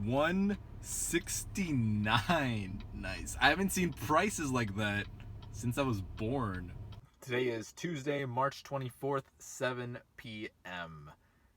$169. Nice. I haven't seen prices like that since I was born. Today is Tuesday, March 24th, 7 p.m.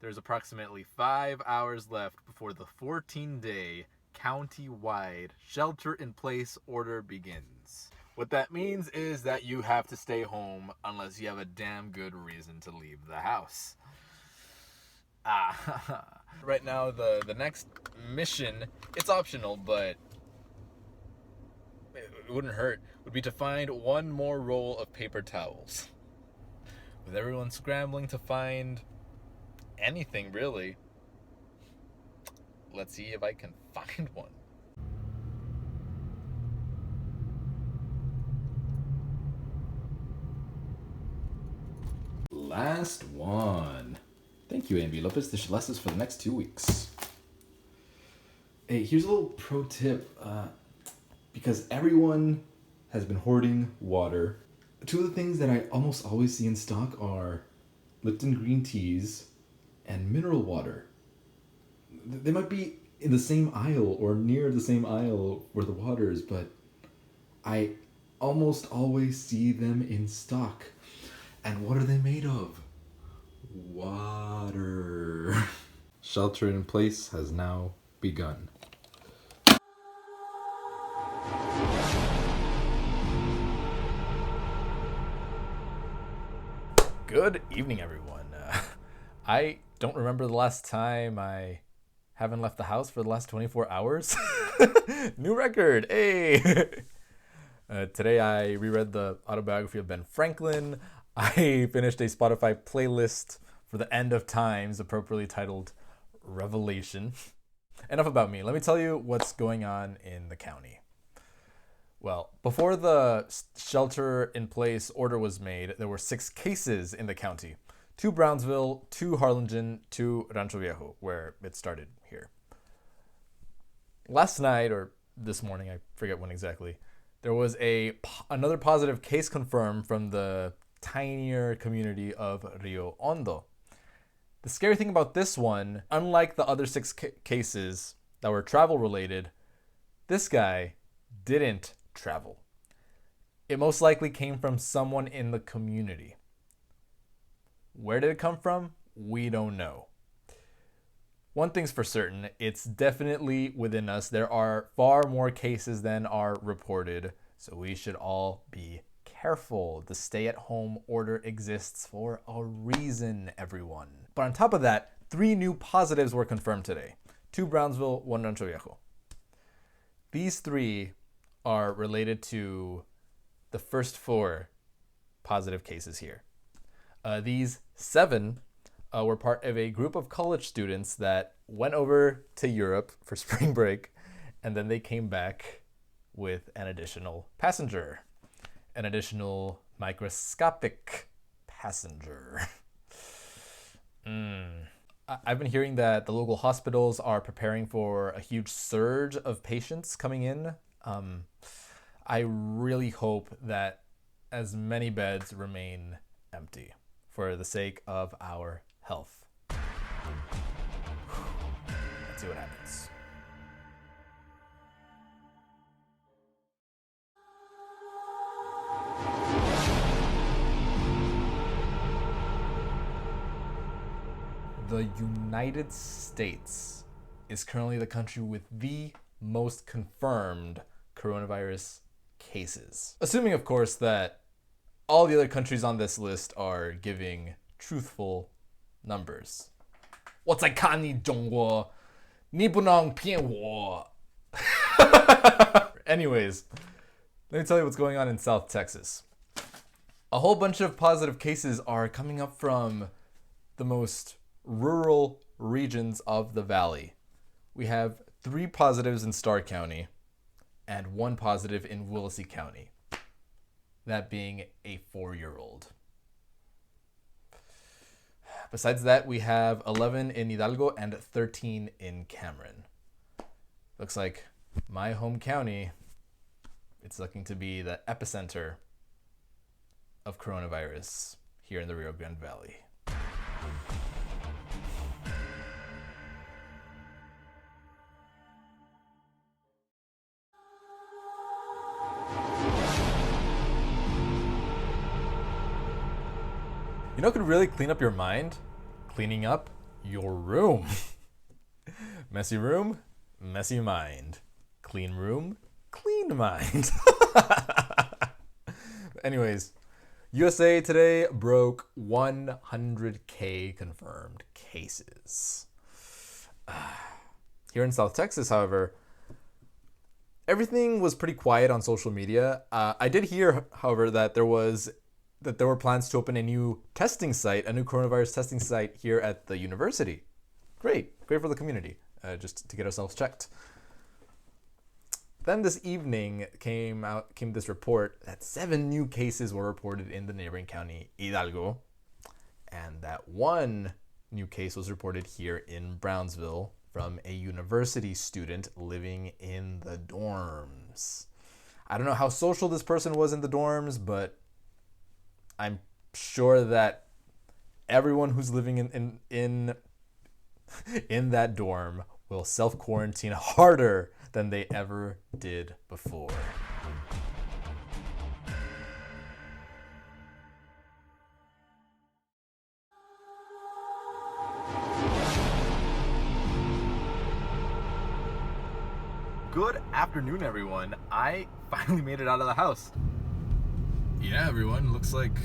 There's approximately 5 hours left before the 14-day county-wide shelter-in-place order begins. What that means is that you have to stay home unless you have a damn good reason to leave the house. Right now, the next mission, it's optional, but it wouldn't hurt, would be to find one more roll of paper towels. With everyone scrambling to find anything, really, let's see if I can find one. Last one. Thank you, A&B Lopez. This should last us for the next 2 weeks. Hey, here's a little pro tip. Because everyone has been hoarding water, two of the things that I almost always see in stock are Lipton green teas and mineral water. They might be in the same aisle or near the same aisle where the water is, but I almost always see them in stock. And what are they made of? Water. Shelter in place has now begun. Good evening, everyone. I don't remember the last time I haven't left the house for the last 24 hours. New record, hey! Today I reread the autobiography of Ben Franklin. I finished a Spotify playlist for the end of times, appropriately titled Revelation. Enough about me. Let me tell you what's going on in the county. Well, before the shelter-in-place order was made, there were 6 cases in the county. 2 Brownsville, 2 Harlingen, 2 Rancho Viejo, where it started here. Last night, or this morning, I forget when exactly, there was another positive case confirmed from the tinier community of Rio Hondo. The scary thing about this one, unlike the other 6 cases that were travel-related, this guy didn't travel. It most likely came from someone in the community. Where did it come from? We don't know. One thing's for certain, it's definitely within us. There are far more cases than are reported, so we should all be careful. The stay-at-home order exists for a reason, everyone. But on top of that, 3 new positives were confirmed today. 2 Brownsville, 1 Rancho Viejo. These 3 are related to the first 4 positive cases here. These 7 were part of a group of college students that went over to Europe for spring break, and then they came back with an additional passenger, an additional microscopic passenger. I've been hearing that the local hospitals are preparing for a huge surge of patients coming in. I really hope that as many beds remain empty for the sake of our health. Let's see what happens. The United States is currently the country with the most confirmed coronavirus cases. Assuming, of course, that all the other countries on this list are giving truthful numbers. 我在看你中国，你不能骗我。Anyways, let me tell you what's going on in South Texas. A whole bunch of positive cases are coming up from the most rural regions of the valley. We have 3 positives in Starr County and 1 positive in Willacy County, that being a 4-year-old. Besides that, we have 11 in Hidalgo and 13 in Cameron. Looks like my home county, it's looking to be the epicenter of coronavirus here in the Rio Grande Valley. what could really clean up your mind? Cleaning up your room. Messy room, messy mind. Clean room, clean mind. Anyways, USA today broke 100K confirmed cases. Here in South Texas, however, everything was pretty quiet on social media. I did hear, however, that there were plans to open a new testing site, a new coronavirus testing site here at the university. Great for the community, just to get ourselves checked. Then this evening came this report that 7 new cases were reported in the neighboring county, Hidalgo, and that 1 new case was reported here in Brownsville from a university student living in the dorms. I don't know how social this person was in the dorms, but I'm sure that everyone who's living in that dorm will self-quarantine harder than they ever did before. Good afternoon, everyone. I finally made it out of the house. Yeah, everyone, looks like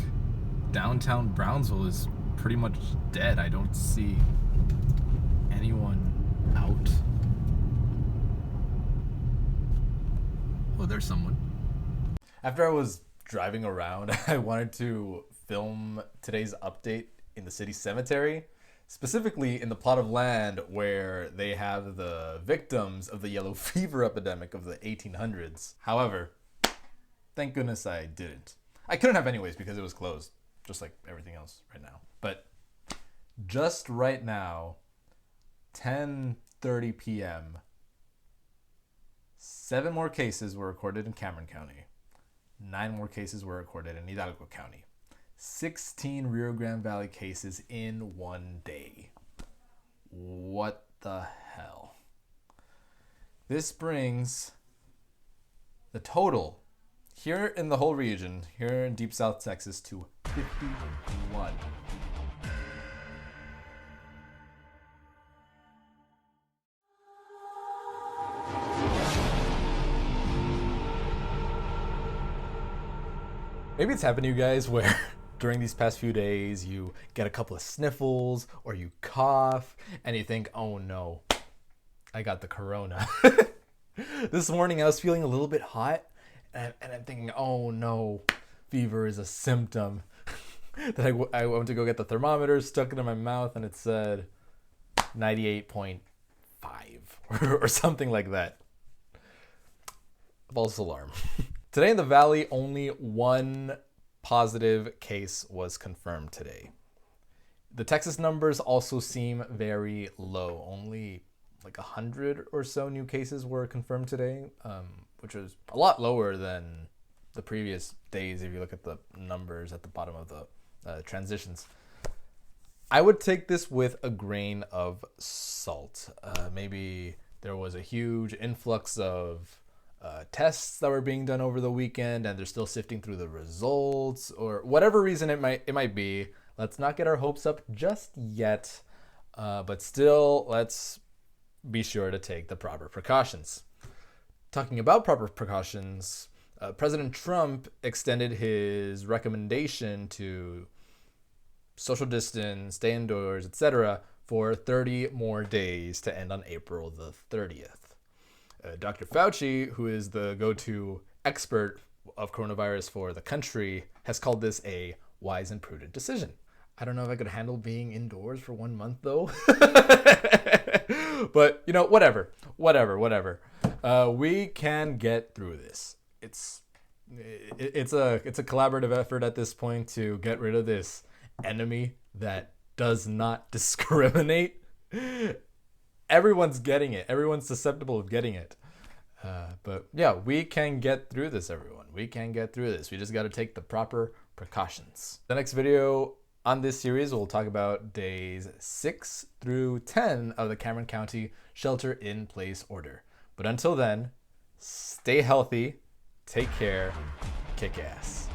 downtown Brownsville is pretty much dead. I don't see anyone out. Oh, there's someone. After I was driving around, I wanted to film today's update in the city cemetery, specifically in the plot of land where they have the victims of the yellow fever epidemic of the 1800s. However, thank goodness I didn't. I couldn't have anyways because it was closed, just like everything else right now. But just right now, 10:30 p.m., 7 more cases were recorded in Cameron County. 9 more cases were recorded in Hidalgo County. 16 Rio Grande Valley cases in one day. What the hell? This brings the total here in the whole region, here in Deep South Texas, to 51. Maybe it's happened to you guys where during these past few days you get a couple of sniffles or you cough and you think, oh no, I got the corona. This morning I was feeling a little bit hot and I'm thinking, oh no, fever is a symptom. Then I went to go get the thermometer, stuck it in my mouth, and it said 98.5 or something like that. False alarm. Today in the Valley, only 1 positive case was confirmed today. The Texas numbers also seem very low. Only like 100 or so new cases were confirmed today, which is a lot lower than the previous days if you look at the numbers at the bottom of the transitions. I would take this with a grain of salt. Maybe there was a huge influx of tests that were being done over the weekend and they're still sifting through the results, or whatever reason it might be. Let's not get our hopes up just yet, but still let's be sure to take the proper precautions. Talking about proper precautions, President Trump extended his recommendation to social distance, stay indoors, etc. for 30 more days to end on April the 30th. Dr. Fauci, who is the go-to expert of coronavirus for the country, has called this a wise and prudent decision. I don't know if I could handle being indoors for 1 month though. But whatever. We can get through this. It's a collaborative effort at this point to get rid of this enemy that does not discriminate. Everyone's getting it. Everyone's susceptible of getting it. But yeah, we can get through this, everyone. We can get through this. We just got to take the proper precautions. The next video on this series, we'll talk about days 6 through 10 of the Cameron County shelter-in-place order. But until then, stay healthy, take care, kick ass.